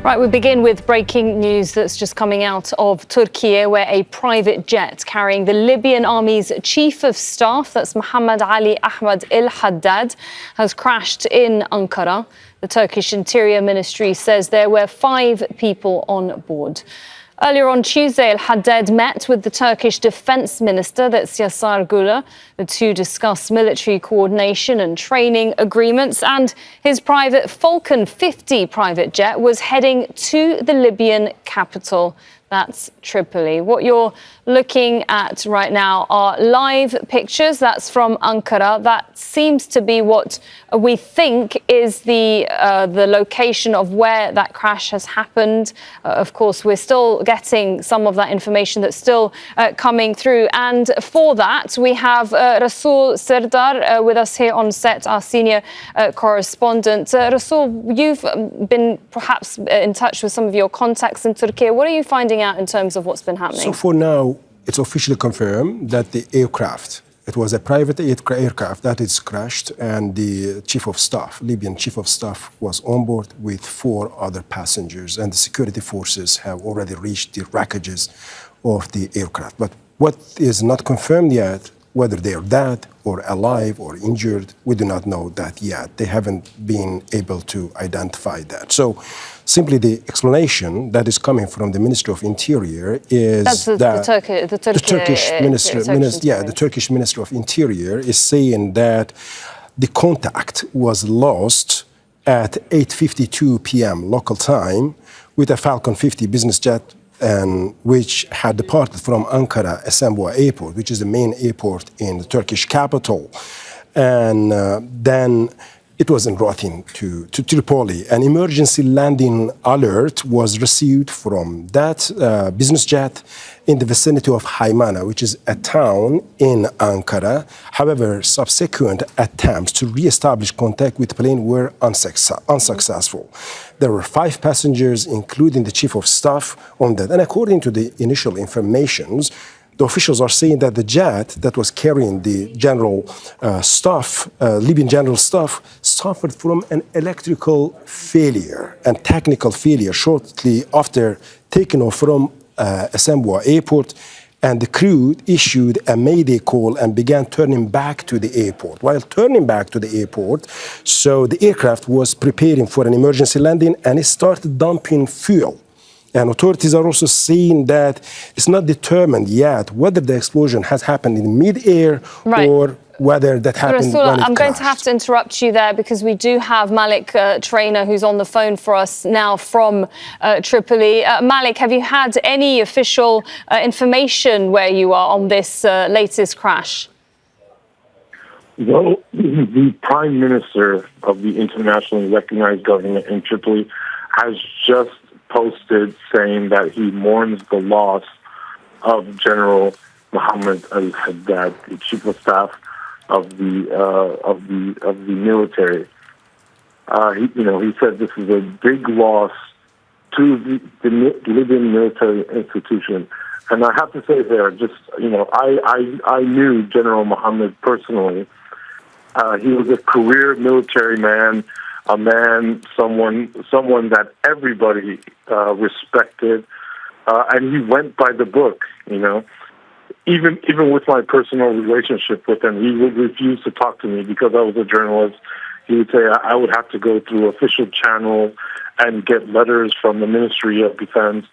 Right, we begin with breaking news that's just coming out of Turkiye, where a private jet carrying the Libyan army's chief of staff, that's Mohammed Ali Ahmed al-Haddad, has crashed in Ankara. The Turkish Interior Ministry says there were 5 people on board. Earlier on Tuesday, al-Haddad met with the Turkish Defence Minister, that's Yasar Gula. The two discussed military coordination and training agreements, and his private Falcon 50 private jet was heading to the Libyan capital. That's Tripoli. What you're looking at right now are live pictures. That's from Ankara. That seems to be what we think is the location of where that crash has happened. Of course, we're still getting some of that information that's still coming through. And for that, we have Rasul Serdar with us here on set, our senior correspondent. Rasul, you've been perhaps in touch with some of your contacts in Turkey. What are you finding out in terms of what's been happening? So for now, it's officially confirmed that the aircraft, it was a private aircraft that is crashed, and the chief of staff, Libyan chief of staff, was on board with 4 other passengers, and the security forces have already reached the wreckages of the aircraft. But what is not confirmed yet, whether they are dead or alive or injured, we do not know that yet. They haven't been able to identify that. So simply the explanation that is coming from the Ministry of Interior is the Turkish Ministry of Interior is saying that the contact was lost at 8:52 p.m. local time with a Falcon 50 business jet, and which had departed from Ankara Esenboğa Airport, which is the main airport in the Turkish capital. And then it was en route to Tripoli. An emergency landing alert was received from that business jet in the vicinity of Haymana, which is a town in Ankara. However, subsequent attempts to re-establish contact with the plane were unsuccessful. There were 5 passengers, including the chief of staff, on that. And according to the initial informations, the officials are saying that the jet that was carrying the general staff, Libyan general staff, suffered from an electrical failure and technical failure shortly after taking off from Esenboğa Airport, and the crew issued a mayday call and began turning back to the airport. While turning back to the airport, so the aircraft was preparing for an emergency landing, and it started dumping fuel. And authorities are also saying that it's not determined yet whether the explosion has happened in mid-air or whether that happened Rasul, when it I'm going to have to interrupt you there because we do have Malik Trainer who's on the phone for us now from Tripoli. Malik, have you had any official information where you are on this latest crash? Well, the Prime Minister of the internationally recognized government in Tripoli has just posted saying that he mourns the loss of General Mohammed Ali Ahmed, the chief of staff of the military. He said this is a big loss to the Libyan military institution. And I have to say there, I knew General Mohammed personally. He was a career military man, someone that everybody respected, and he went by the book. Even with my personal relationship with him, he would refuse to talk to me because I was a journalist. He would say I would have to go through official channels and get letters from the Ministry of Defense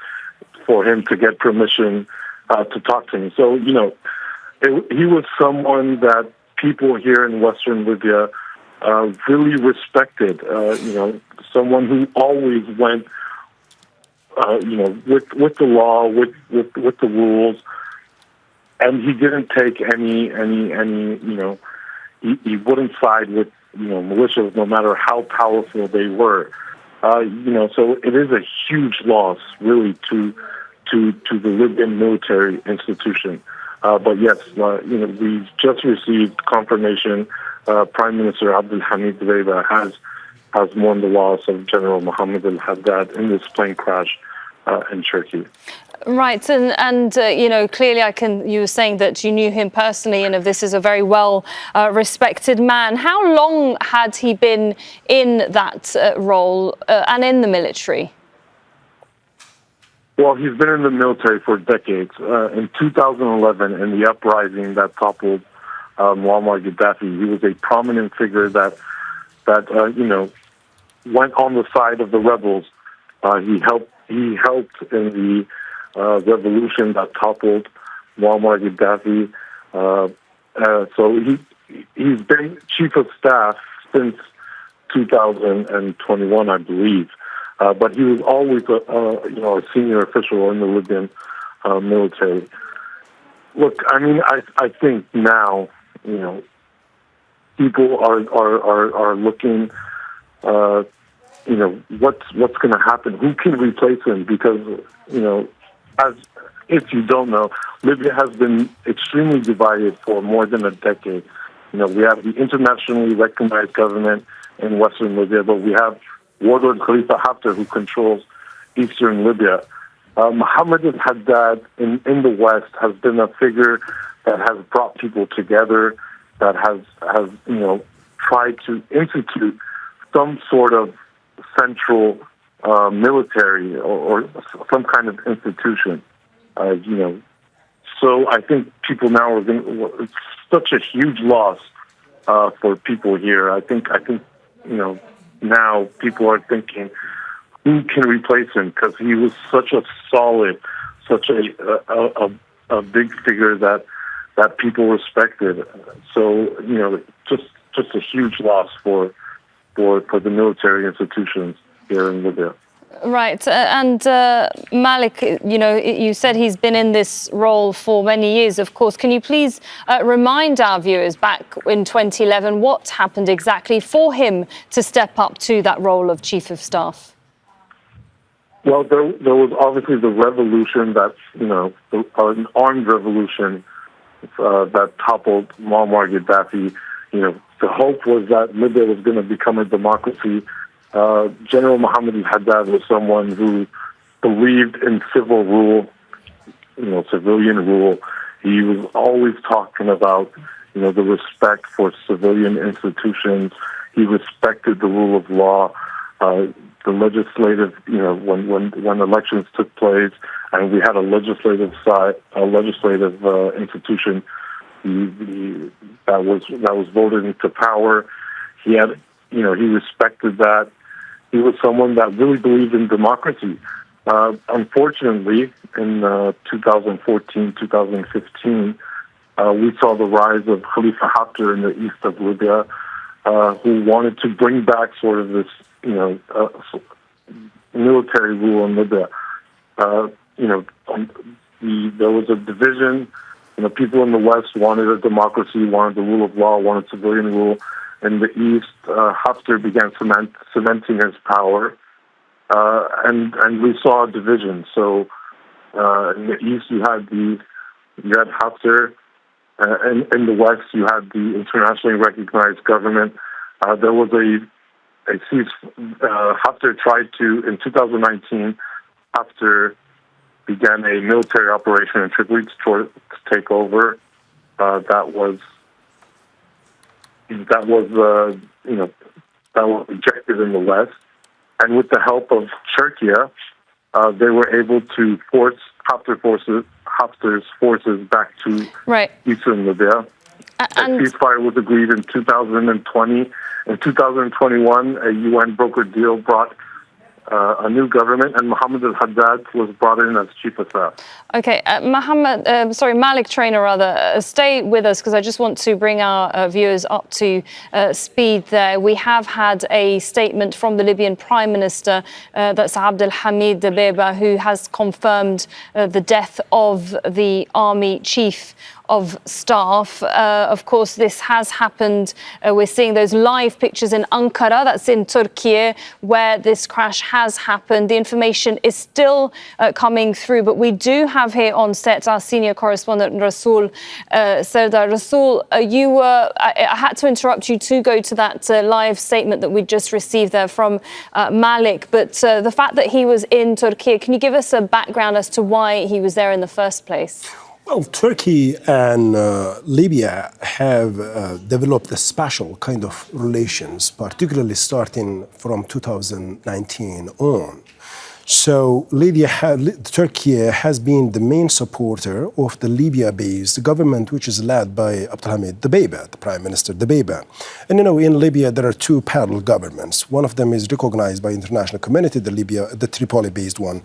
for him to get permission to talk to me. So he was someone that people here in Western Libya really respected, someone who always went, with the law, with the rules, and he didn't take any, he wouldn't side with, militias, no matter how powerful they were. So it is a huge loss, really, to the Libyan military institution. But yes, we've just received confirmation. Prime Minister Abdul Hamid Dbeibah has mourned the loss of General Mohammed Ali Ahmed in this plane crash in Turkey. Right, and clearly you were saying that you knew him personally, and this is a very well respected man. How long had he been in that role and in the military? Well, he's been in the military for decades. In 2011, in the uprising that toppled Muammar Gaddafi, he was a prominent figure that went on the side of the rebels. He helped in the revolution that toppled Muammar Gaddafi. So he's been chief of staff since 2021, I believe. But he was always a senior official in the Libyan military. Look, I mean, I think now, people are looking, what's going to happen? Who can replace him? Because, if you don't know, Libya has been extremely divided for more than a decade. We have the internationally recognized government in Western Libya, but we have warlord Khalifa Haftar, who controls eastern Libya. Mohammed Ali Ahmed in the West has been a figure that has brought people together, that has tried to institute some sort of central military or some kind of institution. So I think people now are it's such a huge loss for people here. I think now people are thinking, who can replace him? Because he was such a solid, such a big figure that people respected. So just a huge loss for the military institutions here in Libya. Right. And Malik, you said he's been in this role for many years, of course. Can you please remind our viewers back in 2011 what happened exactly for him to step up to that role of Chief of Staff? Well, there was obviously the revolution an armed revolution that toppled Muammar Gaddafi. The hope was that Libya was going to become a democracy. General Mohammed Ali Ahmed was someone who believed in civil rule, civilian rule. He was always talking about, the respect for civilian institutions. He respected the rule of law. The legislative, when elections took place, and we had a legislative institution that was voted into power. He had, he respected that. He was someone that really believed in democracy. Unfortunately, in 2014, 2015, we saw the rise of Khalifa Haftar in the east of Libya, who wanted to bring back sort of this, military rule in Libya. There was a division. People in the West wanted a democracy, wanted the rule of law, wanted civilian rule. In the East, Haftar began cementing his power, and we saw a division. So in the East, you had Haftar, and in the West, you had the internationally recognized government. There was Haftar tried to, in 2019, Haftar began a military operation in Tripoli to take over. That was rejected in the West, and with the help of Turkiye, they were able to force Haftar's forces back to eastern Libya. A ceasefire was agreed in 2020. In 2021, a UN brokered deal brought a new government, and Mohammed Ali Ahmed was brought in as chief of staff. Okay, Malik Trainer, stay with us because I just want to bring our viewers up to speed there. We have had a statement from the Libyan Prime Minister, that's Abdul Hamid Dbeibah, who has confirmed the death of the army chief of staff. Of course, this has happened. We're seeing those live pictures in Ankara, that's in Turkiye, where this crash has happened. The information is still coming through, but we do have here on set our senior correspondent, Rasul Serdar. Rasul, I had to interrupt you to go to that live statement that we just received there from Malik, but the fact that he was in Turkiye, can you give us a background as to why he was there in the first place? Well, Turkey and Libya have developed a special kind of relations, particularly starting from 2019 on. So Turkey has been the main supporter of the Libya-based government, which is led by Abdul Hamid Dbeibah, the Prime Minister Dbeibah. And in Libya, there are two parallel governments. One of them is recognized by international community, the Tripoli-based one,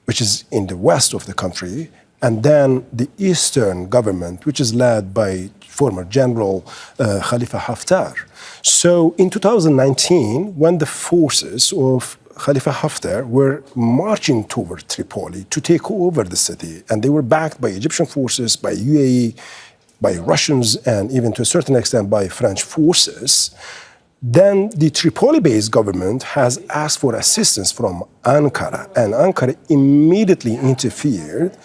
which is in the west of the country, and then the eastern government, which is led by former General Khalifa Haftar. So in 2019, when the forces of Khalifa Haftar were marching toward Tripoli to take over the city, and they were backed by Egyptian forces, by UAE, by Russians, and even to a certain extent by French forces, then the Tripoli-based government has asked for assistance from Ankara, and Ankara immediately interfered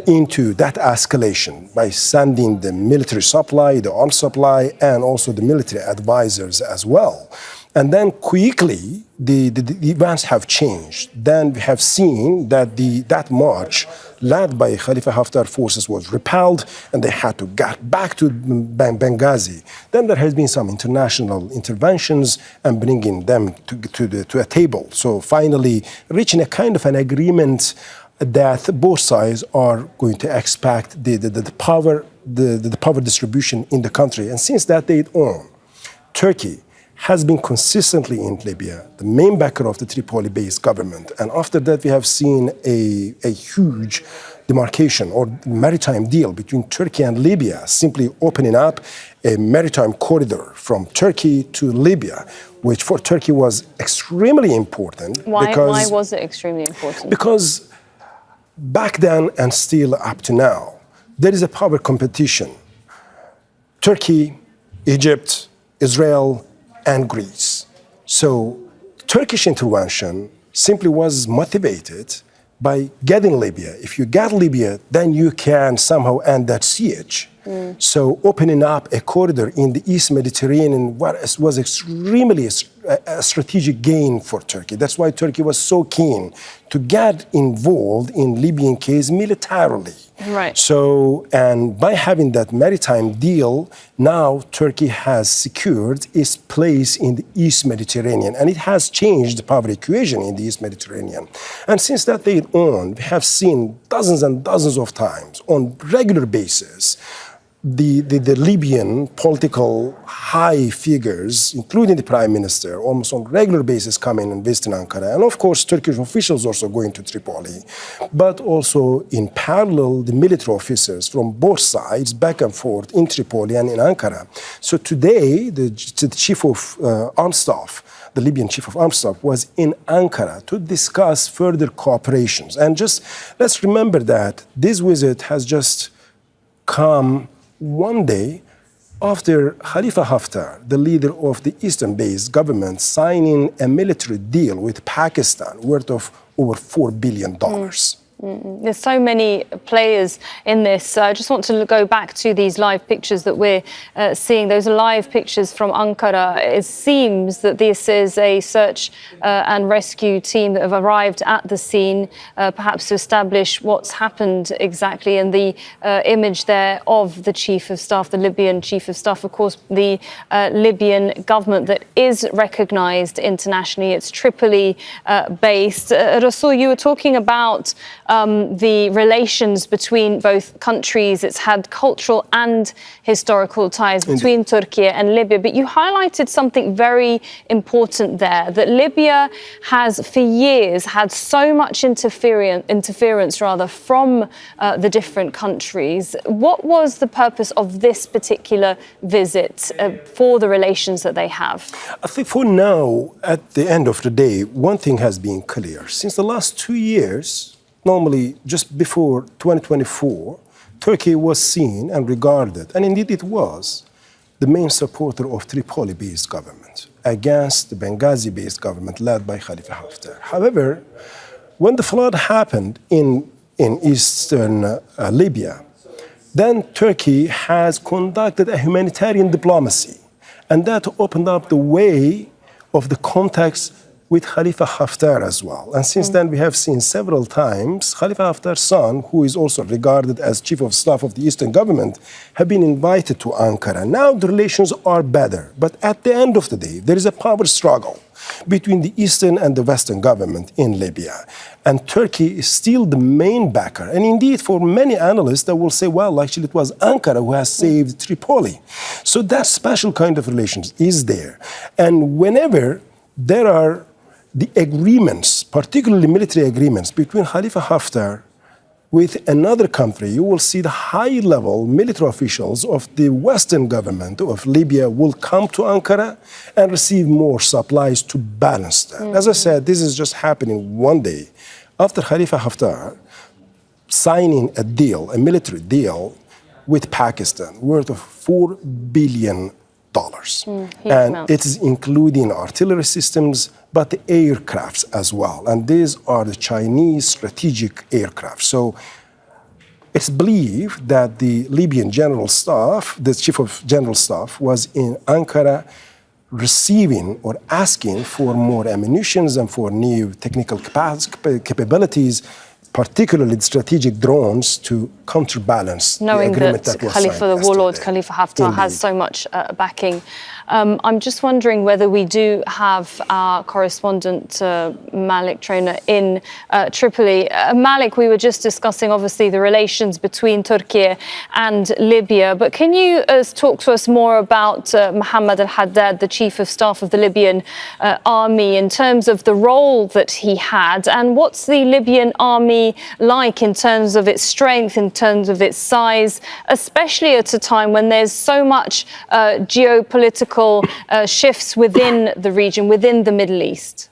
into that escalation by sending the military supply, the arms supply, and also the military advisors as well. And then quickly, the events have changed. Then we have seen that that march led by Khalifa Haftar forces was repelled, and they had to get back to Benghazi. Then there has been some international interventions and bringing them to a table. So finally, reaching a kind of an agreement that both sides are going to expect the power distribution in the country. And since that date on, Turkey has been consistently in Libya, the main backer of the Tripoli-based government. And after that, we have seen a huge demarcation or maritime deal between Turkey and Libya, simply opening up a maritime corridor from Turkey to Libya, which for Turkey was extremely important. Why was it extremely important? Because back then and still up to now, there is a power competition. Turkey, Egypt, Israel, and Greece. So Turkish intervention simply was motivated by getting Libya. If you get Libya, then you can somehow end that siege. So opening up a corridor in the East Mediterranean was extremely a strategic gain for Turkey. That's why Turkey was so keen to get involved in Libyan case militarily. Right. So, and by having that maritime deal, now Turkey has secured its place in the East Mediterranean, and it has changed the power equation in the East Mediterranean. And since that day on, we have seen dozens and dozens of times on regular basis the Libyan political high figures, including the Prime Minister, almost on regular basis coming and visiting Ankara. And of course, Turkish officials also going to Tripoli. But also in parallel, the military officers from both sides, back and forth in Tripoli and in Ankara. So today, the chief of armed staff, the Libyan chief of armed staff, was in Ankara to discuss further cooperations. And just let's remember that this visit has just come one day after Khalifa Haftar, the leader of the Eastern-based government, signing a military deal with Pakistan worth of over $4 billion. There's so many players in this. I just want to go back to these live pictures that we're seeing. Those are live pictures from Ankara. It seems that this is a search and rescue team that have arrived at the scene, perhaps to establish what's happened exactly. And the image there of the Chief of Staff, the Libyan Chief of Staff, of course, the Libyan government that is recognised internationally. It's Tripoli-based. Rasul, you were talking about the relations between both countries. It's had cultural and historical ties between Turkey and Libya. But you highlighted something very important there, that Libya has for years had so much interference from the different countries. What was the purpose of this particular visit for the relations that they have? I think for now, at the end of the day, one thing has been clear. Since the last 2 years, normally, just before 2024, Turkey was seen and regarded, and indeed it was, the main supporter of Tripoli-based government against the Benghazi-based government led by Khalifa Haftar. However, when the flood happened in eastern Libya, then Turkey has conducted a humanitarian diplomacy, and that opened up the way of the contacts with Khalifa Haftar as well. And since then, we have seen several times Khalifa Haftar's son, who is also regarded as chief of staff of the Eastern government, have been invited to Ankara. Now the relations are better. But at the end of the day, there is a power struggle between the Eastern and the Western government in Libya. And Turkey is still the main backer. And indeed, for many analysts, they will say, well, actually, it was Ankara who has saved Tripoli. So that special kind of relations is there. And whenever there are the agreements, particularly military agreements, between Khalifa Haftar with another country, you will see the high-level military officials of the Western government of Libya will come to Ankara and receive more supplies to balance that. As I said, this is just happening one day after Khalifa Haftar signing a deal, a military deal with Pakistan worth of $4 billion. And it is including artillery systems, but the aircrafts as well. And these are the Chinese strategic aircraft. So it's believed that the Libyan general staff, the chief of general staff, was in Ankara receiving or asking for more ammunitions and for new technical capabilities, particularly the strategic drones, to counterbalance the agreement that was signed Khalifa, the warlord yesterday. Khalifa Haftar, has so much backing. I'm just wondering whether we do have our correspondent Malik Trainer in Tripoli. Malik, we were just discussing obviously the relations between Turkey and Libya, but can you talk to us more about Mohammed al-Haddad, the chief of staff of the Libyan army, in terms of the role that he had, and what's the Libyan army like in terms of its strength, in terms of its size, especially at a time when there's so much geopolitical shifts within the region, within the Middle East?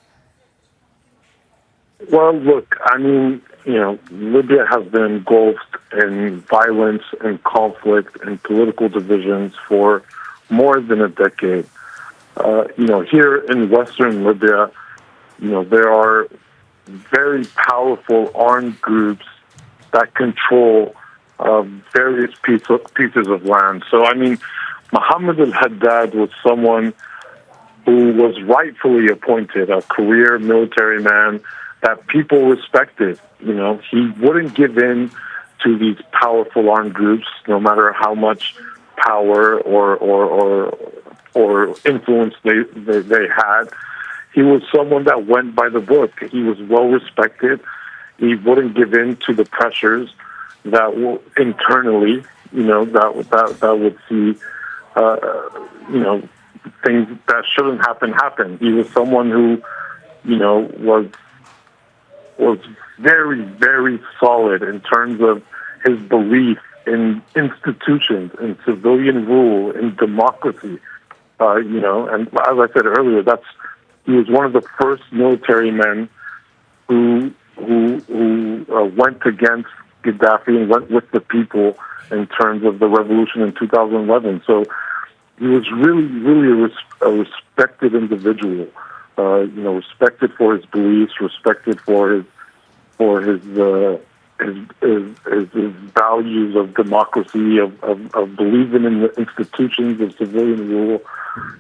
Well, look, I mean, Libya has been engulfed in violence and conflict and political divisions for more than a decade. Here in Western Libya, there are very powerful armed groups that control various pieces of land. So, I mean, Mohammed al-Haddad was someone who was rightfully appointed, a career military man that people respected. He wouldn't give in to these powerful armed groups, no matter how much power or influence they had. He was someone that went by the book. He was well respected. He wouldn't give in to the pressures that will internally, that would see, things that shouldn't happen. He was someone who, was very, very solid in terms of his belief in institutions, in civilian rule, in democracy. And as I said earlier, he was one of the first military men who went against Gaddafi and went with the people in terms of the revolution in 2011. So he was really a respected individual. Respected for his beliefs, respected for his values of democracy, of believing in the institutions of civilian rule,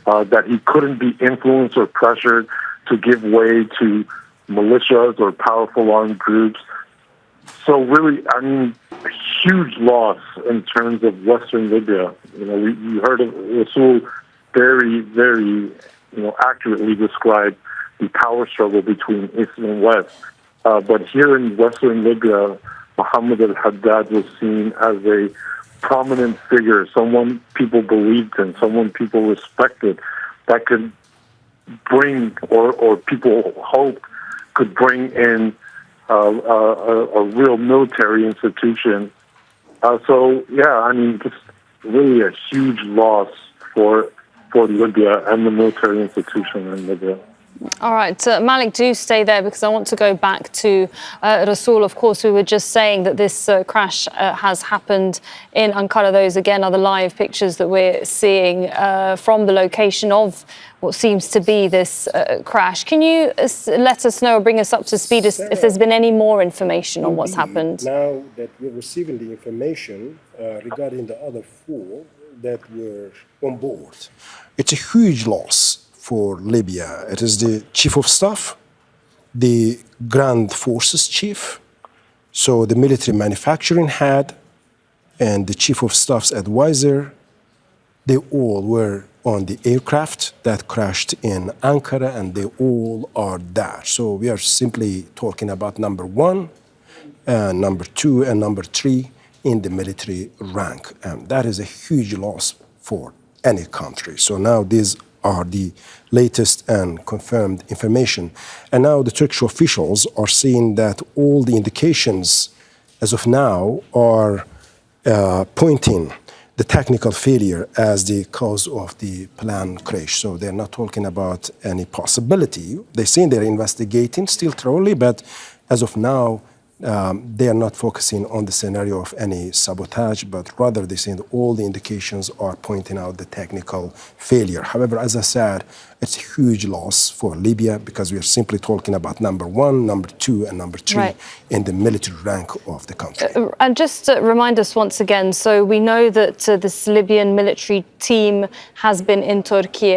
that he couldn't be influenced or pressured to give way to militias or powerful armed groups. So really, I mean, huge loss in terms of Western Libya. You heard of Rasul very, very, accurately describe the power struggle between East and West. But here in Western Libya, Mohammed al-Haddad was seen as a prominent figure, someone people believed in, someone people respected, that could bring, or people hoped could bring in a real military institution. Just really a huge loss for Libya and the military institution in Libya. All right, Malik, do stay there because I want to go back to Rasul. Of course, we were just saying that this crash has happened in Ankara. Those, again, are the live pictures that we're seeing from the location of what seems to be this crash. Can you let us know or bring us up to speed if there's been any more information on what's happened? Now that we're receiving the information regarding the other four that were on board, it's a huge loss for Libya. It is the chief of staff, the ground forces chief, so the military manufacturing head, and the chief of staff's advisor, They all were on the aircraft that crashed in Ankara, and they all are there. So we are simply talking about number one, number two, and number three in the military rank. And that is a huge loss for any country. So now these are the latest and confirmed information. And now the Turkish officials are saying that all the indications as of now are pointing the technical failure as the cause of the plane crash. So they're not talking about any possibility. They're saying they're investigating still thoroughly, but as of now, they are not focusing on the scenario of any sabotage, but rather they're saying that all the indications are pointing out the technical failure. However, as I said, it's a huge loss for Libya because we are simply talking about number one, number two, and number three in the military rank of the country. And just remind us once again, so we know that this Libyan military team has been in Turkey.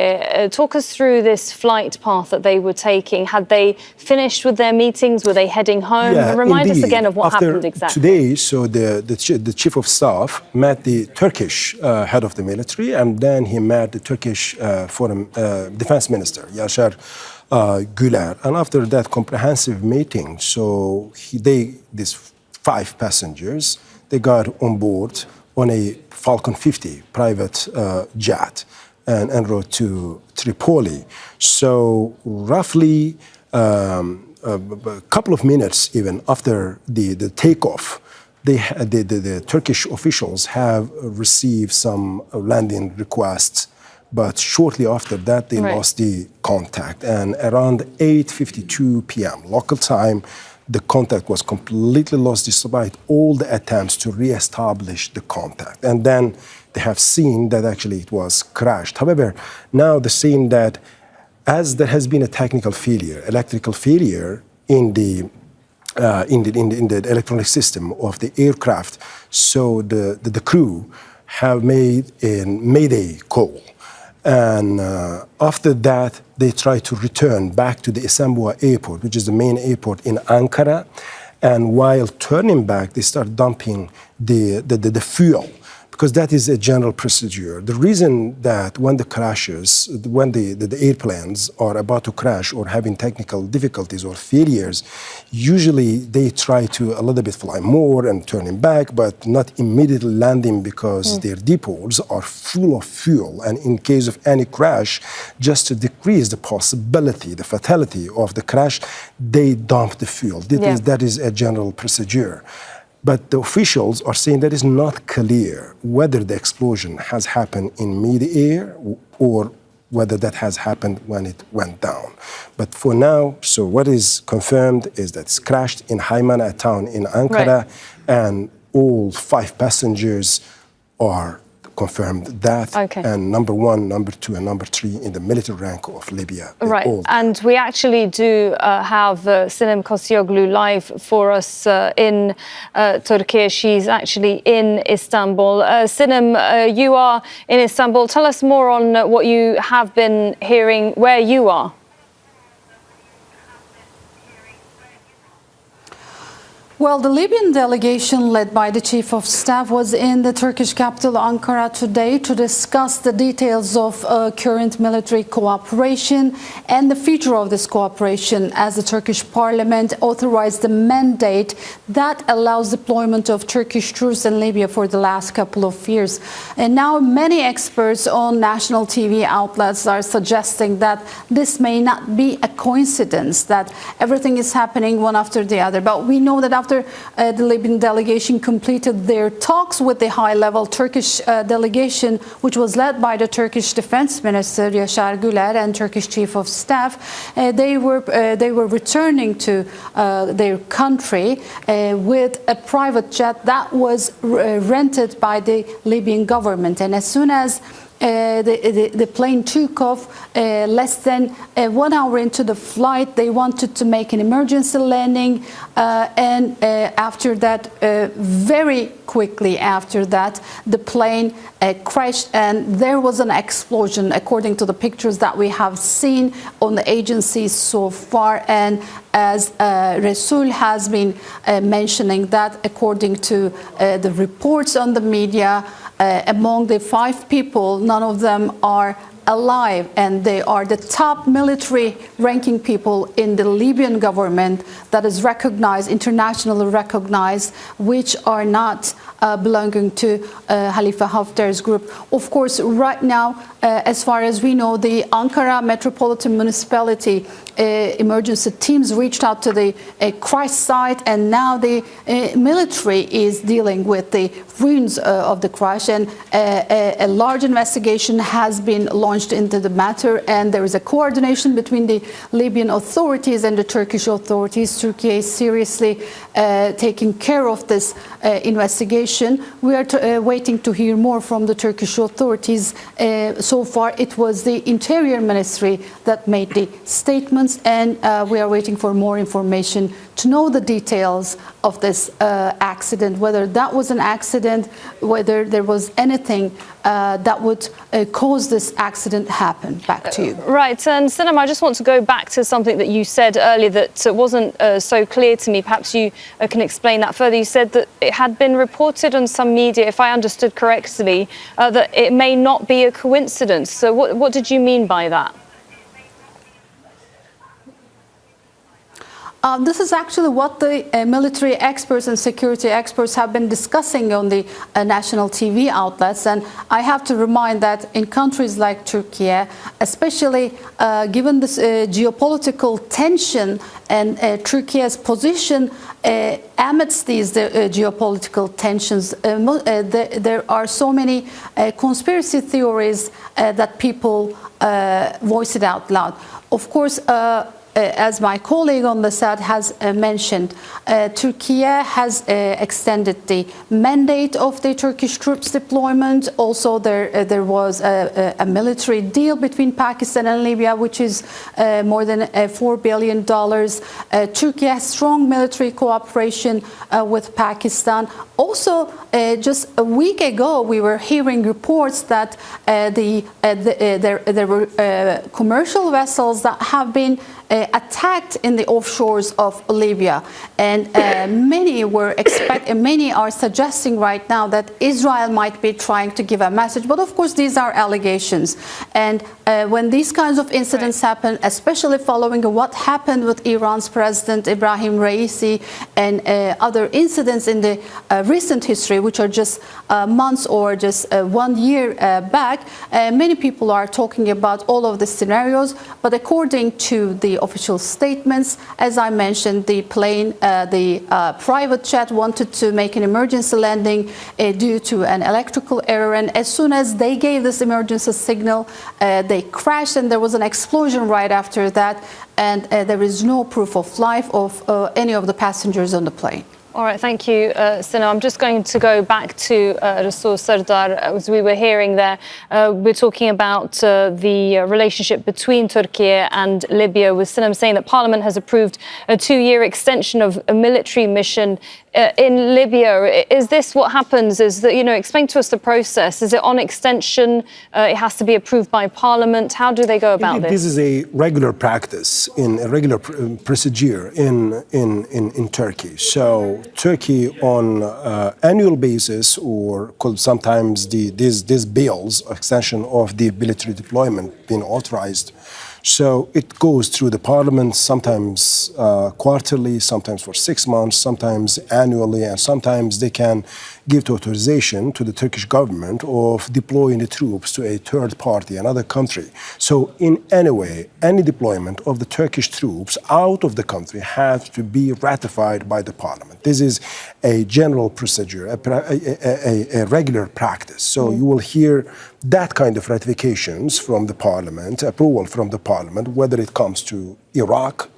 Talk us through this flight path that they were taking. Had they finished with their meetings? Were they heading home? Remind us again of what happened exactly. Today, so the chief of staff met the Turkish head of the military, and then he met the Turkish defense minister, Yaşar Güler. And after that comprehensive meeting, so these 5 passengers, they got on board on a Falcon 50 private jet and en route to Tripoli. So roughly a couple of minutes even after the takeoff, the Turkish officials have received some landing requests, but shortly after that, they lost the contact. And around 8:52 p.m. local time, the contact was completely lost despite all the attempts to reestablish the contact. And then they have seen that actually it was crashed. However, now they're saying that as there has been a technical failure, electrical failure in the electronic system of the aircraft, so the crew have made a mayday call. And after that, they try to return back to the Istanbul airport, which is the main airport in Ankara. And while turning back, they start dumping the fuel, because that is a general procedure. The reason that when the airplanes are about to crash or having technical difficulties or failures, usually they try to a little bit fly more and turning back, but not immediately landing because their depots are full of fuel. And in case of any crash, just to decrease the possibility, the fatality of the crash, they dump the fuel. That is a general procedure. But the officials are saying that it's not clear whether the explosion has happened in mid-air or whether that has happened when it went down. But for now, so what is confirmed is that it's crashed in Haymana, a town in Ankara, and all 5 passengers are confirmed that. And number one, number two, and number three in the military rank of Libya. And we actually do have Sinem Kosioglu live for us in Turkey. She's actually in Istanbul. Sinem, you are in Istanbul. Tell us more on what you have been hearing where you are. Well, the Libyan delegation led by the Chief of Staff was in the Turkish capital Ankara today to discuss the details of current military cooperation and the future of this cooperation as the Turkish parliament authorized the mandate that allows deployment of Turkish troops in Libya for the last couple of years. And now many experts on national TV outlets are suggesting that this may not be a coincidence, that everything is happening one after the other. But we know that after the Libyan delegation completed their talks with the high-level Turkish delegation, which was led by the Turkish Defense Minister Yaşar Güler and Turkish Chief of Staff, they were returning to their country with a private jet that was rented by the Libyan government. And as soon as the plane took off, less than 1 hour into the flight, they wanted to make an emergency landing, and after that, very quickly after that, the plane crashed, and there was an explosion according to the pictures that we have seen on the agencies so far. And as Rasul has been mentioning, that according to the reports on the media, among the 5 people, none of them are alive, and they are the top military ranking people in the Libyan government that is recognized, internationally recognized, which are not belonging to Khalifa Haftar's group. Of course, right now, as far as we know, the Ankara Metropolitan Municipality emergency teams reached out to the crash site, and now the military is dealing with the ruins of the crash, and a large investigation has been launched into the matter, and there is a coordination between the Libyan authorities and the Turkish authorities. Turkey is seriously taking care of this investigation. We are waiting to hear more from the Turkish authorities. So far, it was the Interior Ministry that made the statements, and we are waiting for more information to know the details of this accident, whether that was an accident, whether there was anything that would cause this accident happen. Back to you. Right, and Sinem, I just want to go back to something that you said earlier that wasn't so clear to me. Perhaps you can explain that further. You said that it had been reported on some media, if I understood correctly, that it may not be a coincidence. So what did you mean by that? This is actually what the military experts and security experts have been discussing on the national TV outlets. And I have to remind that in countries like Turkey, especially given this geopolitical tension and Turkey's position amidst these geopolitical tensions, there are so many conspiracy theories that people voice it out loud. Of course, as my colleague on the side has mentioned, Turkey has extended the mandate of the Turkish troops deployment. Also, there was a military deal between Pakistan and Libya, which is more than $4 billion. Turkey has strong military cooperation with Pakistan. Also, just a week ago, we were hearing reports that there were commercial vessels that have been attacked in the offshores of Libya, and many are suggesting right now that Israel might be trying to give a message. But of course, these are allegations, and when these kinds of incidents happen, especially following what happened with Iran's President Ibrahim Raisi and other incidents in the recent history, which are just months or just 1 year back, many people are talking about all of the scenarios. But according to the official statements, as I mentioned, the plane, the private jet wanted to make an emergency landing due to an electrical error, and as soon as they gave this emergency signal, they crashed, and there was an explosion right after that, and there is no proof of life of any of the passengers on the plane. All right, thank you, Sinem. I'm just going to go back to Rasul Sardar. As we were hearing there, we're talking about the relationship between Turkey and Libya, with Sinem saying that Parliament has approved a 2-year extension of a military mission in Libya. Is this what happens? Is that, explain to us the process. Is it on extension? It has to be approved by Parliament. How do they go about this? This is a regular practice, in a regular procedure in Turkey. So Turkey, on annual basis, or could sometimes these bills, extension of the military deployment, being authorized. So it goes through the parliament, sometimes quarterly, sometimes for 6 months, sometimes annually, and sometimes they can give authorization to the Turkish government of deploying the troops to a third party, another country. So in any way, any deployment of the Turkish troops out of the country has to be ratified by the parliament. This is a general procedure, a regular practice. So you will hear that kind of ratifications from the parliament, approval from the parliament, whether it comes to Iraq,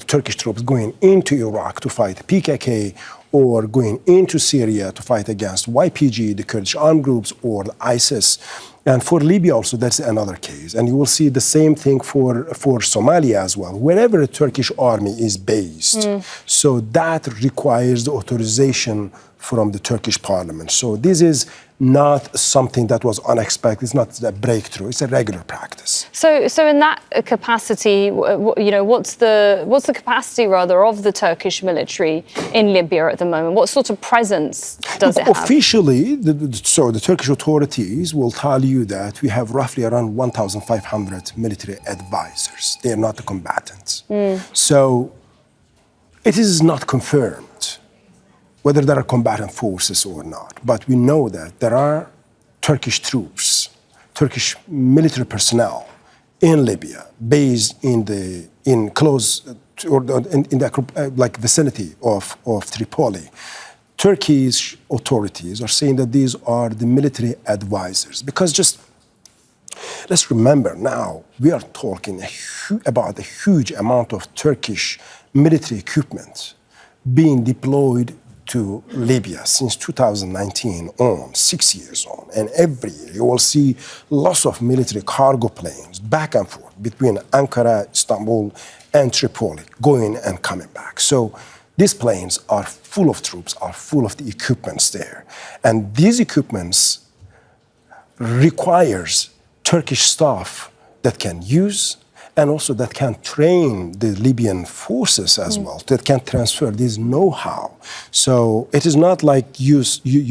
Turkish troops going into Iraq to fight PKK, or going into Syria to fight against YPG, the Kurdish armed groups, or ISIS. And for Libya also, that's another case. And you will see the same thing for Somalia as well, wherever a Turkish army is based. So that requires the authorization from the Turkish parliament. So this is not something that was unexpected. It's not a breakthrough. It's a regular practice. So in that capacity, what's the capacity rather of the Turkish military in Libya at the moment? What sort of presence does it have? Officially, the Turkish authorities will tell you that we have roughly around 1,500 military advisors. They are not the combatants. So it is not confirmed whether there are combatant forces or not. But we know that there are Turkish troops, Turkish military personnel in Libya, based in the vicinity of Tripoli. Turkish authorities are saying that these are the military advisors, because just let's remember now we are talking about a huge amount of Turkish military equipment being deployed to Libya since 2019 on, 6 years on. And every year you will see lots of military cargo planes back and forth between Ankara, Istanbul, and Tripoli, going and coming back. So these planes are full of troops, are full of the equipments there. And these equipments requires Turkish staff that can use and also that can train the Libyan forces as well, that can transfer this know-how. So it is not like you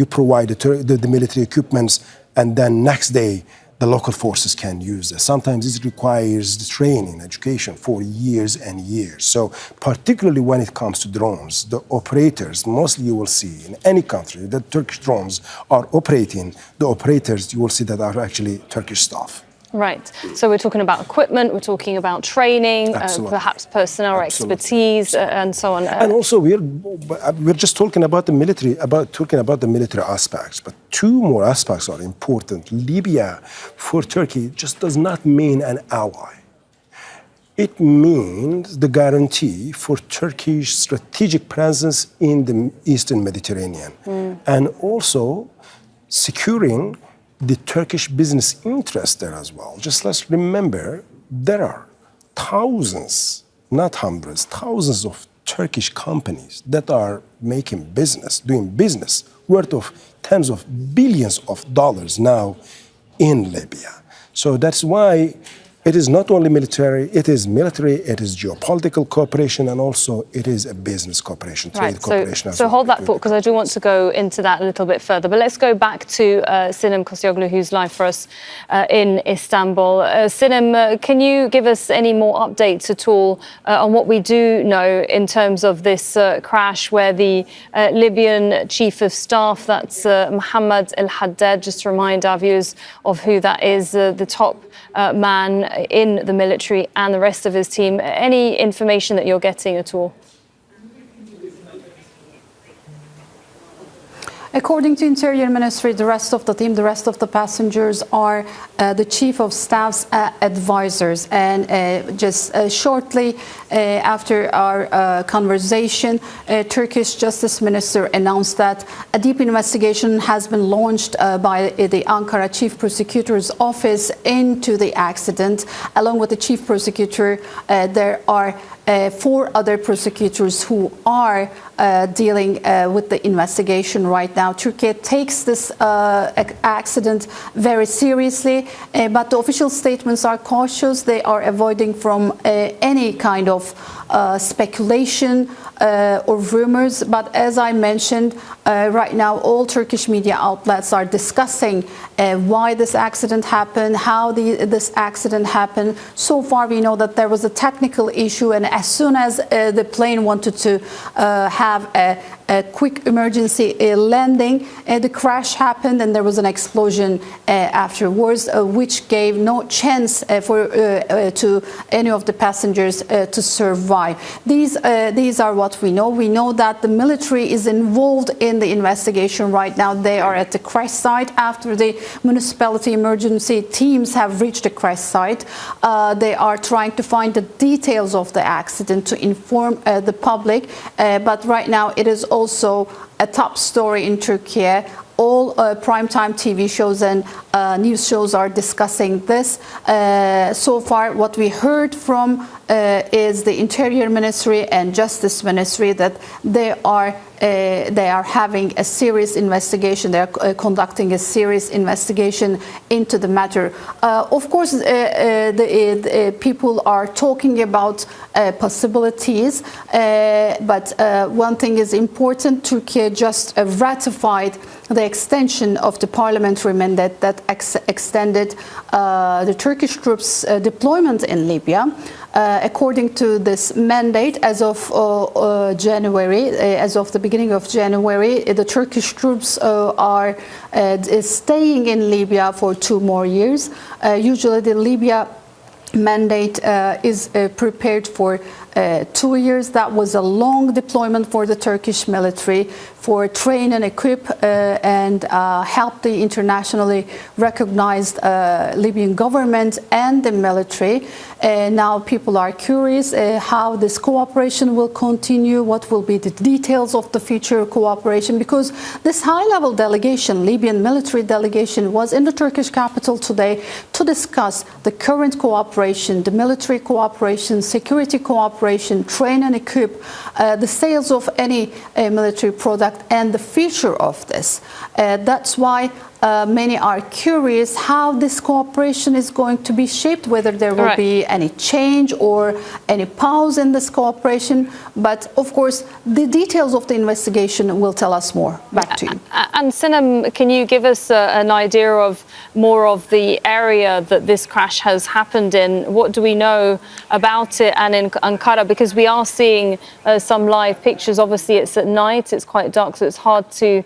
provide the military equipments and then next day the local forces can use it. Sometimes it requires the training, education for years and years. So particularly when it comes to drones, the operators, mostly you will see in any country that Turkish drones are operating, the operators you will see that are actually Turkish staff. Right. So we're talking about equipment, we're talking about training, perhaps personnel expertise, and so on. And also we're just talking about the military, aspects, but two more aspects are important. Libya for Turkey just does not mean an ally. It means the guarantee for Turkish strategic presence in the Eastern Mediterranean, and also securing the Turkish business interest there as well. Just let's remember, there are thousands, not hundreds, thousands of Turkish companies that are doing business worth of tens of billions of dollars now in Libya. So that's why it is not only military, it is geopolitical cooperation, and also it is a business cooperation, trade cooperation. So hold that thought, because I do want to go into that a little bit further. But let's go back to Sinem Koscioglu, who's live for us in Istanbul. Sinem, can you give us any more updates at all on what we do know in terms of this crash where the Libyan Chief of Staff, that's Mohammed Ali Ahmed, just to remind our viewers of who that is, the top man in the military and the rest of his team. Any information that you're getting at all? According to Interior Ministry, the rest of the team, the rest of the passengers are the Chief of Staff's advisors. And shortly after our conversation, Turkish Justice Minister announced that a deep investigation has been launched by the Ankara Chief Prosecutor's Office into the accident. Along with the Chief Prosecutor, there are 4 other prosecutors who are dealing with the investigation right now. Turkey takes this accident very seriously, but the official statements are cautious. They are avoiding from any kind of speculation or rumors. But as I mentioned, right now all Turkish media outlets are discussing why this accident happened, how this accident happened. So far we know that there was a technical issue, and as soon as the plane wanted to have a quick emergency landing, the crash happened and there was an explosion afterwards, which gave no chance to any of the passengers to survive. These are what we know. We know that the military is involved in the investigation right now. They are at the crash site. After the municipality emergency teams have reached the crash site, they are trying to find the details of the accident to inform the public. But right now it is also a top story in Turkey. All primetime TV shows and news shows are discussing this. So far, what we heard from is the Interior Ministry and Justice Ministry, that they are having a serious investigation. They are conducting a serious investigation into the matter. Of course, the people are talking about possibilities, but one thing is important. Turkey just ratified the extension of the parliamentary mandate that extended the Turkish troops' deployment in Libya. According to this mandate, as of January, as of the beginning of January, the Turkish troops are staying in Libya for 2 more years. Usually the Libya mandate is prepared for 2 years. That was a long deployment for the Turkish military, for train and equip and help the internationally recognized Libyan government and the military. Now people are curious how this cooperation will continue, what will be the details of the future cooperation, because this high-level delegation, Libyan military delegation, was in the Turkish capital today to discuss the current cooperation, the military cooperation, security cooperation, train and equip, the sales of any military product, and the future of this. That's why many are curious how this cooperation is going to be shaped, whether there will be any change or any pause in this cooperation. But of course, the details of the investigation will tell us more. Back to you. And Sinem, can you give us an idea of more of the area that this crash has happened in? What do we know about it and in Ankara? Because we are seeing some live pictures. Obviously, it's at night, it's quite dark, so it's hard to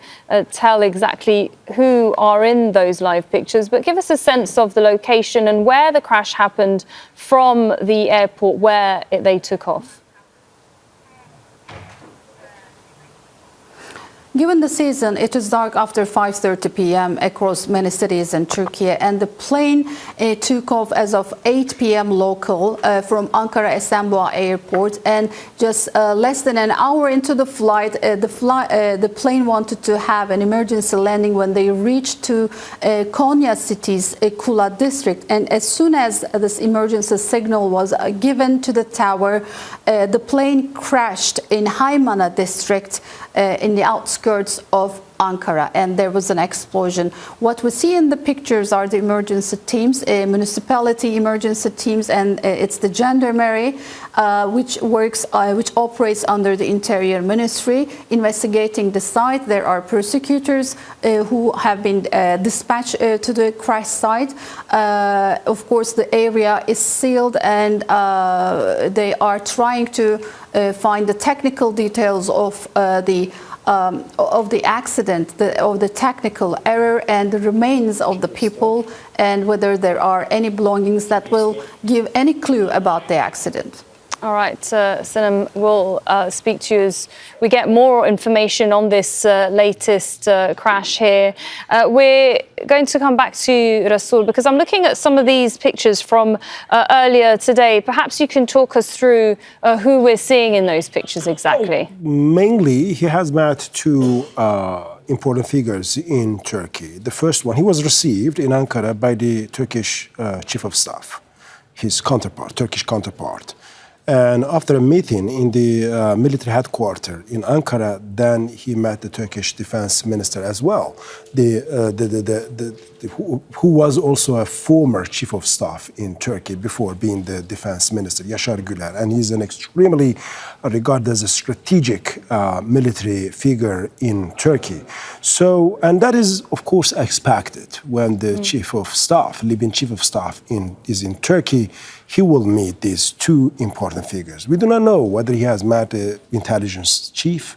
tell exactly who are in those live pictures, but give us a sense of the location and where the crash happened from the airport where they took off. Given the season, it is dark after 5:30 p.m. across many cities in Turkey, and the plane took off as of 8 p.m. local from Ankara Esenboğa Airport, and just less than an hour into the flight, the plane wanted to have an emergency landing when they reached to Konya city's Kula district, and as soon as this emergency signal was given to the tower, the plane crashed in Haymana district in the outskirts of Ankara, and there was an explosion. What we see in the pictures are the emergency teams, municipality emergency teams, and it's the gendarmerie which operates under the Interior Ministry, investigating the site. There are prosecutors who have been dispatched to the crash site. Of course, the area is sealed, and they are trying to find the technical details of the accident, of the technical error, and the remains of the people, and whether there are any belongings that will give any clue about the accident. All right, Sinem, we'll speak to you as we get more information on this latest crash here. We're going to come back to Rasul, because I'm looking at some of these pictures from earlier today. Perhaps you can talk us through who we're seeing in those pictures exactly. Mainly, he has met 2 important figures in Turkey. The first one, he was received in Ankara by the Turkish Chief of Staff, his counterpart, Turkish counterpart. And after a meeting in the military headquarters in Ankara, then he met the Turkish defense minister as well, who was also a former chief of staff in Turkey before being the defense minister, Yaşar Güler. And he's an extremely regarded as a strategic military figure in Turkey. So, and that is, of course, expected when the chief of staff, Libyan chief of staff is in Turkey. He will meet these 2 important figures. We do not know whether he has met the intelligence chief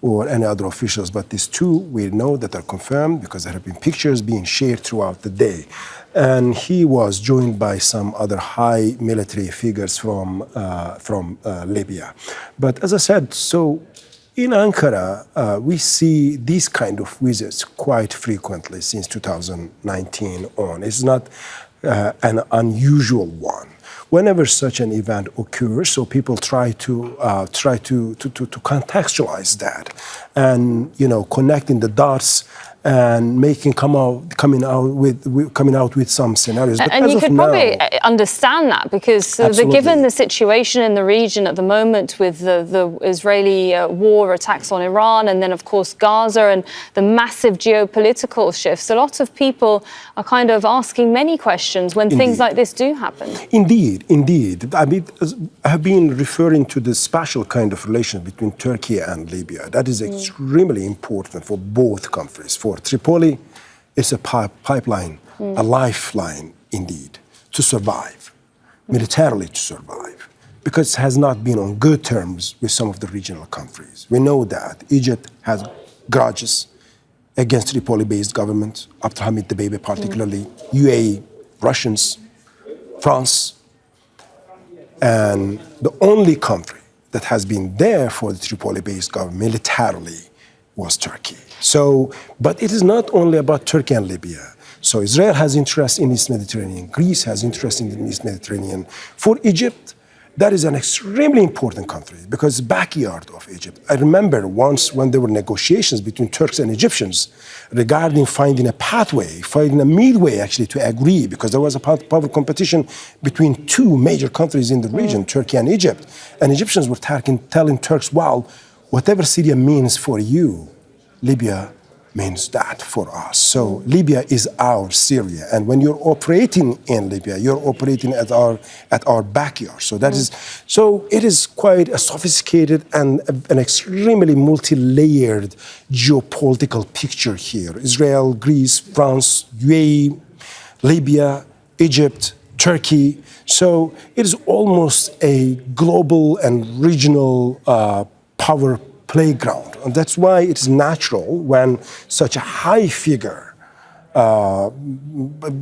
or any other officials, but these 2 we know that are confirmed because there have been pictures being shared throughout the day. And he was joined by some other high military figures from Libya. But as I said, so in Ankara, we see these kind of visits quite frequently since 2019 on. It's not an unusual one. whenever such an event occurs, so people try to contextualize that, and connecting the dots and coming out with some scenarios. But and you could probably understand that because given the situation in the region at the moment with the Israeli war attacks on Iran, and then of course Gaza and the massive geopolitical shifts, a lot of people are kind of asking many questions when things like this do happen. Indeed. I mean, I have been referring to the special kind of relation between Turkey and Libya. That is extremely important for both countries. For Tripoli, it's a pipeline, a lifeline indeed, to survive, militarily to survive, because it has not been on good terms with some of the regional countries. We know that Egypt has grudges against Tripoli-based government, Abdul Hamid Dbeibah particularly, UAE, Russians, France, and the only country that has been there for the Tripoli-based government militarily was Turkey. So, but it is not only about Turkey and Libya. So Israel has interest in East Mediterranean. Greece has interest in the East Mediterranean. For Egypt, that is an extremely important country because it's the backyard of Egypt. I remember once when there were negotiations between Turks and Egyptians regarding finding a pathway, finding a midway actually to agree, because there was a power competition between two major countries in the region, Turkey and Egypt. And Egyptians were telling Turks, well, whatever Syria means for you, Libya means that for us. So Libya is our Syria, and when you're operating in Libya, you're operating at our backyard. So that is, so it is quite a sophisticated and an extremely multi-layered geopolitical picture here. Israel, Greece, France, UAE, Libya, Egypt, Turkey. So it is almost a global and regional power playground. And that's why it's natural when such a high figure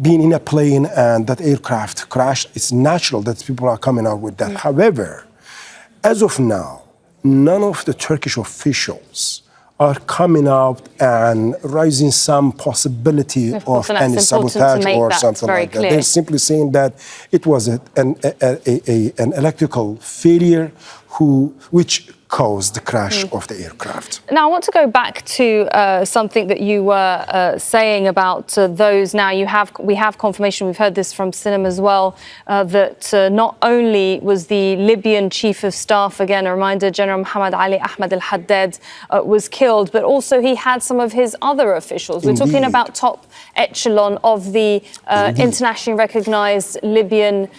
being in a plane and that aircraft crashed, it's natural that people are coming out with that. However, as of now, none of the Turkish officials are coming out and raising some possibility of any sabotage or something like that. They're simply saying that it was an electrical failure which caused the crash of the aircraft. Now, I want to go back to something that you were saying about those. Now, we have confirmation, we've heard this from Sinem as well, that not only was the Libyan Chief of Staff, again, a reminder, General Mohammed Ali Ahmed al-Haddad was killed, but also he had some of his other officials. We're talking about top echelon of the internationally recognized Libyan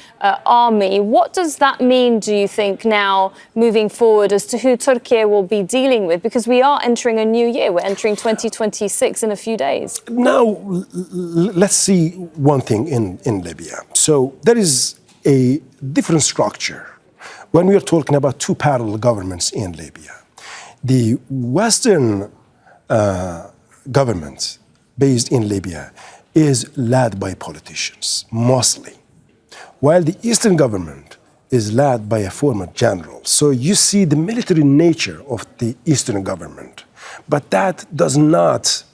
army. What does that mean, do you think, now moving forward as to who Turkey will be dealing with? Because we are entering a new year. We're entering 2026 in a few days. Now, let's see one thing in Libya. So there is a different structure when we are talking about two parallel governments in Libya. The Western government based in Libya is led by politicians, mostly, while the Eastern government is led by a former general. So you see the military nature of the Eastern government, but that does not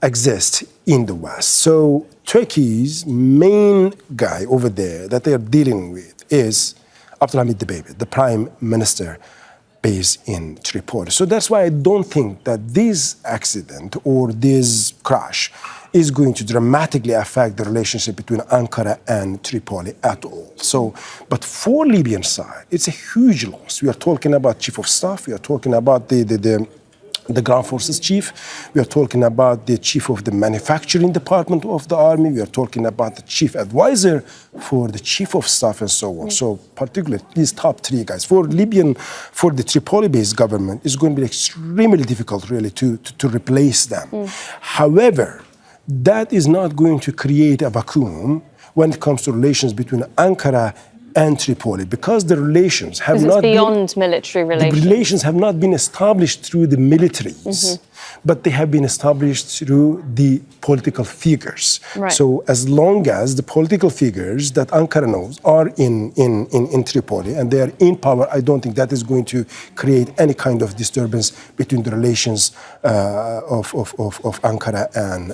exist in the West. So Turkey's main guy over there that they are dealing with is Abdul Hamid Dbeibah, the prime minister based in Tripoli. So that's why I don't think that this accident or this crash is going to dramatically affect the relationship between Ankara and Tripoli at all. So, but for Libyan side, it's a huge loss. We are talking about chief of staff. We are talking about the ground forces chief. We are talking about the chief of the manufacturing department of the army. We are talking about the chief advisor for the chief of staff and so on. So particularly these top three guys. For the Tripoli-based government, it's going to be extremely difficult really to replace them. However, that is not going to create a vacuum when it comes to relations between Ankara and Tripoli, because the relations have not been beyond military relations. The relations have not been established through the militaries, but they have been established through the political figures. Right. So as long as the political figures that Ankara knows are in Tripoli and they are in power, I don't think that is going to create any kind of disturbance between the relations of Ankara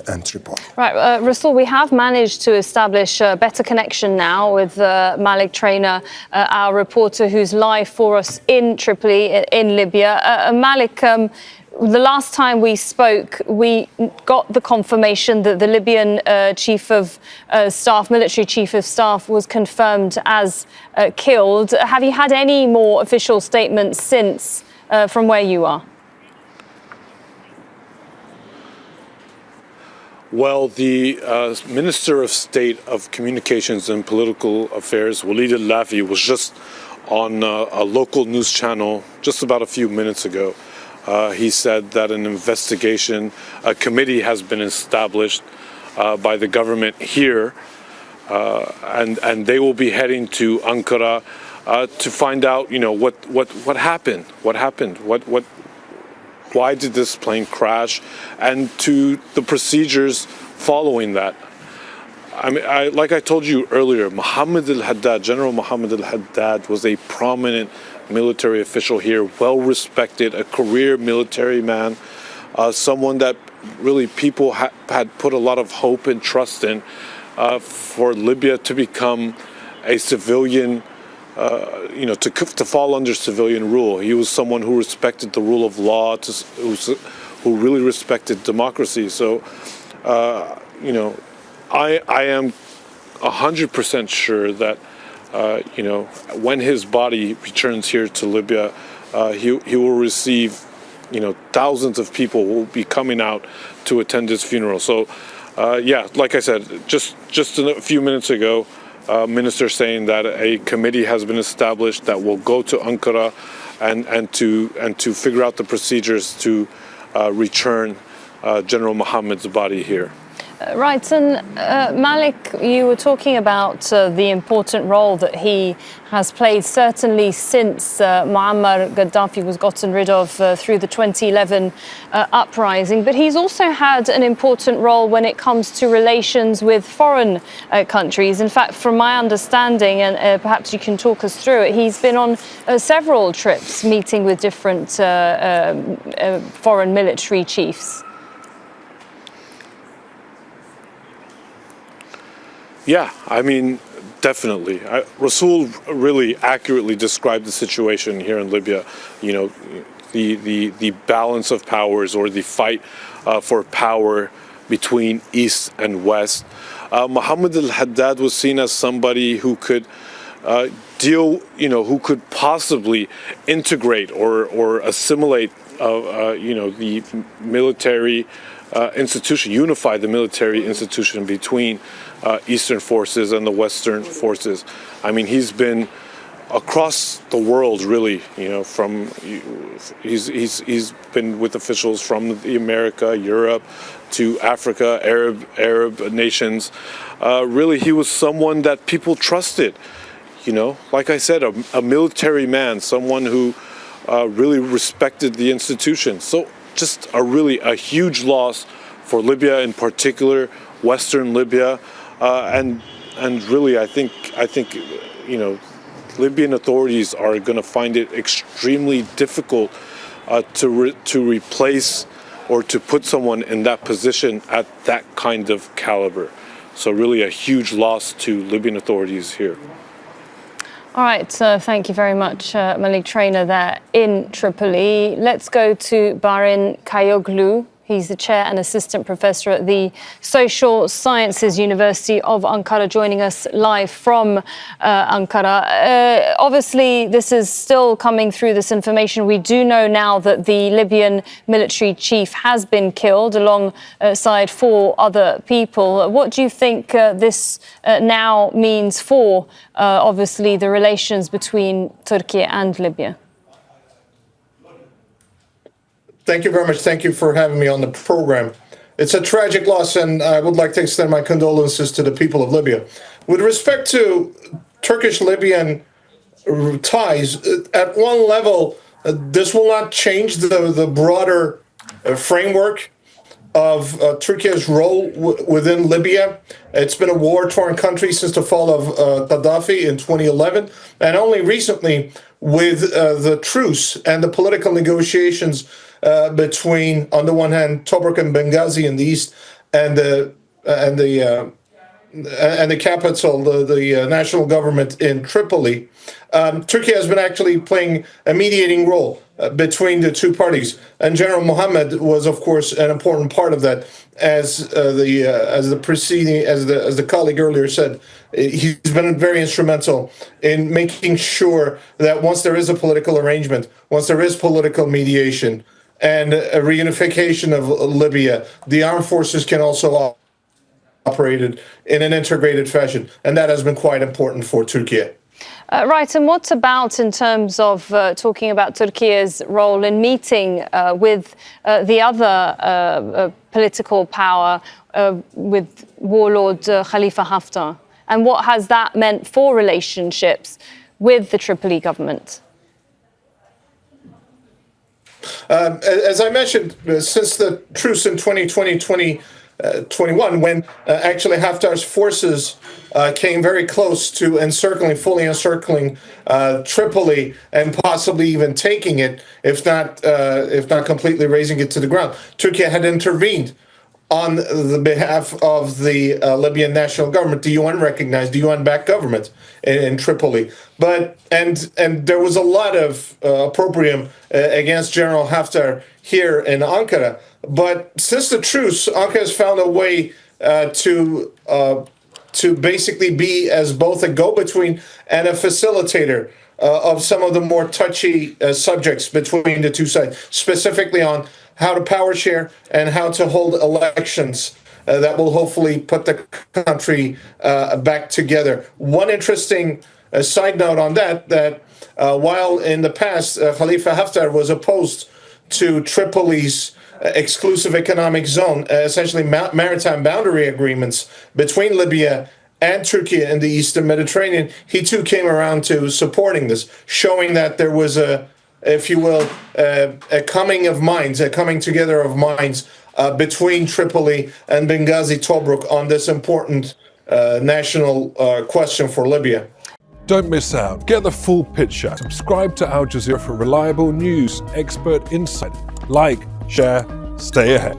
and Tripoli. Right, Rasul, we have managed to establish a better connection now with Malik Trey Trainer, our reporter who's live for us in Tripoli, in Libya. Malik, the last time we spoke, we got the confirmation that the Libyan chief of staff, military chief of staff, was confirmed as killed. Have you had any more official statements since from where you are? Well, the Minister of State of Communications and Political Affairs, Walid al-Lafi, was just on a local news channel just about a few minutes ago. He said that an investigation, a committee has been established by the government here, and they will be heading to Ankara to find out, what happened, why did this plane crash, and to the procedures following that. I mean, like I told you earlier, Mohammed al-Haddad, General Mohammed al-Haddad, was a prominent military official here, well-respected, a career military man, someone that really people had put a lot of hope and trust in for Libya to become a civilian, to fall under civilian rule. He was someone who respected the rule of law, who really respected democracy. So, I am 100% sure that, when his body returns here to Libya, he will receive, thousands of people will be coming out to attend his funeral. So, like I said, just a few minutes ago, Minister saying that a committee has been established that will go to Ankara and to figure out the procedures to return General Mohammed's body here. Right, and Malik, you were talking about the important role that he has played, certainly since Muammar Gaddafi was gotten rid of through the 2011 uprising. But he's also had an important role when it comes to relations with foreign countries. In fact, from my understanding, and perhaps you can talk us through it, he's been on several trips meeting with different foreign military chiefs. Yeah, I mean, definitely. Rasul really accurately described the situation here in Libya. The balance of powers, or the fight for power between East and West. Mohammed al-Haddad was seen as somebody who could who could possibly integrate or assimilate, the military institution, unify the military institution between Eastern forces and the Western forces. I mean, he's been across the world, really. He's been with officials from America, Europe, to Africa, Arab nations. Really, he was someone that people trusted. Like I said, a military man, someone who really respected the institution. So, just a huge loss for Libya in particular, Western Libya. And really, I think Libyan authorities are going to find it extremely difficult to replace or to put someone in that position at that kind of caliber. So really a huge loss to Libyan authorities here. All right, thank you very much, Malik Trainer there in Tripoli. Let's go to Barin Kayoglu. He's the chair and assistant professor at the Social Sciences University of Ankara, joining us live from Ankara. Obviously, this is still coming through, this information. We do know now that the Libyan military chief has been killed alongside 4 other people. What do you think this now means for, obviously, the relations between Turkey and Libya? Thank you very much. Thank you for having me on the program. It's a tragic loss, and I would like to extend my condolences to the people of Libya. With respect to Turkish-Libyan ties, at one level, this will not change the broader framework of Turkey's role within Libya. It's been a war-torn country since the fall of Gaddafi in 2011, and only recently, with the truce and the political negotiations between, on the one hand, Tobruk and Benghazi in the east, and the and the capital, the national government in Tripoli, Turkey has been actually playing a mediating role between the two parties, and General Mohammed was, of course, an important part of that. As the colleague earlier said, he's been very instrumental in making sure that once there is a political arrangement, once there is political mediation and a reunification of Libya, the armed forces can also operated in an integrated fashion, and that has been quite important for Turkey. Right, and what about in terms of talking about Turkey's role in meeting with the other political power, with warlord Khalifa Haftar? And what has that meant for relationships with the Tripoli government? As I mentioned, since the truce in 2021, when actually Haftar's forces came very close to fully encircling Tripoli and possibly even taking it, if not completely razing it to the ground, Turkey had intervened on the behalf of the Libyan national government, the UN-recognized, the UN-backed government in Tripoli. And there was a lot of opprobrium against General Haftar here in Ankara. But since the truce, Ankara has found a way to basically be as both a go-between and a facilitator of some of the more touchy subjects between the two sides, specifically on how to power share and how to hold elections that will hopefully put the country back together. One interesting side note on that while in the past Khalifa Haftar was opposed to Tripoli's exclusive economic zone, essentially maritime boundary agreements between Libya and Turkey in the Eastern Mediterranean, he too came around to supporting this, showing that there was if you will, a coming together of minds between Tripoli and Benghazi Tobruk on this important national question for Libya. Don't miss out. Get the full picture. Subscribe to Al Jazeera for reliable news, expert insight. Like, share, stay ahead.